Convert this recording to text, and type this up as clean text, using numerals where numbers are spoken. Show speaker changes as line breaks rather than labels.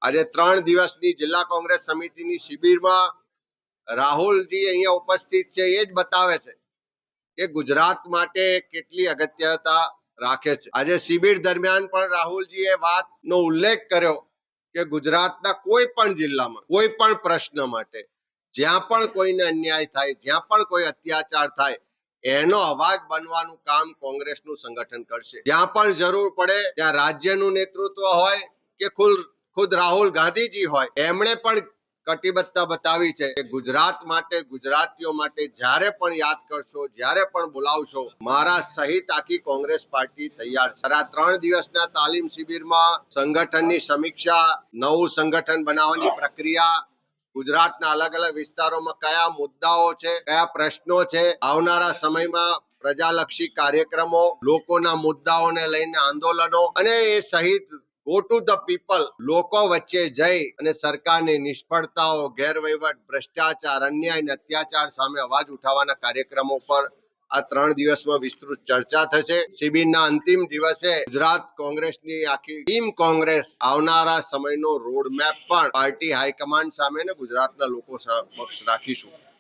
આજે 3 દિવસની જિલ્લા કોંગ્રેસ સમિતિની શિબિરમાં રાહુલજી અહીંયા ઉપસ્થિત છે એ જ બતાવે છે કે ગુજરાત માટે કેટલી અગત્યતા રાખે છે। આજે શિબિર દરમિયાન પણ રાહુલજીએ વાતનો ઉલ્લેખ કર્યો કે ગુજરાતના કોઈ પણ જિલ્લામાં કોઈ પણ પ્રશ્ન માટે જ્યાં પણ કોઈને અન્યાય થાય, જ્યાં પણ કોઈ અત્યાચાર થાય, એનો અવાજ બનવાનું કામ કોંગ્રેસનું સંગઠન કરશે। જ્યાં પણ જરૂર પડે ત્યાં રાજ્યનું નેતૃત્વ હોય કે ખુદ રાહુલ ગાંધીજી હોય, એમણે પણ કટિબદ્ધતા બતાવી છે કે ગુજરાત માટે, ગુજરાતીઓ માટે જ્યારે પણ યાદ કરશો, જ્યારે પણ બોલાવશો, મારા સહિત આખી કોંગ્રેસ પાર્ટી તૈયાર છે। આ 3 દિવસના તાલીમ શિબિરમાં સંગઠનની સમીક્ષા, નવું સંગઠન બનાવવાની પ્રક્રિયા, ગુજરાતના અલગ અલગ વિસ્તારોમાં કયા મુદ્દાઓ છે, કયા પ્રશ્નો છે, આવનારા સમયમાં પ્રજાલક્ષી કાર્યક્રમો, લોકોના મુદ્દાઓને લઈને આંદોલનો અને એ સહિત ગો ટુ ધ પીપલ, લોકો વચ્ચે જઈ અને સરકારની નિષ્ફળતાઓ, ગેરવહીવટ, ભ્રષ્ટાચાર, અન્યાય અને અત્યાચાર સામે અવાજ ઉઠાવવાના કાર્યક્રમો પર આ 3 દિવસમાં વિસ્તૃત ચર્ચા થશે। શિબિરના અંતિમ દિવસે ગુજરાત કોંગ્રેસની આખી ટીમ કોંગ્રેસ આવનારા સમયનો રોડમેપ પણ પાર્ટી હાઈકમાન્ડ સામે ને ગુજરાતના લોકો સમક્ષ રાખીશું।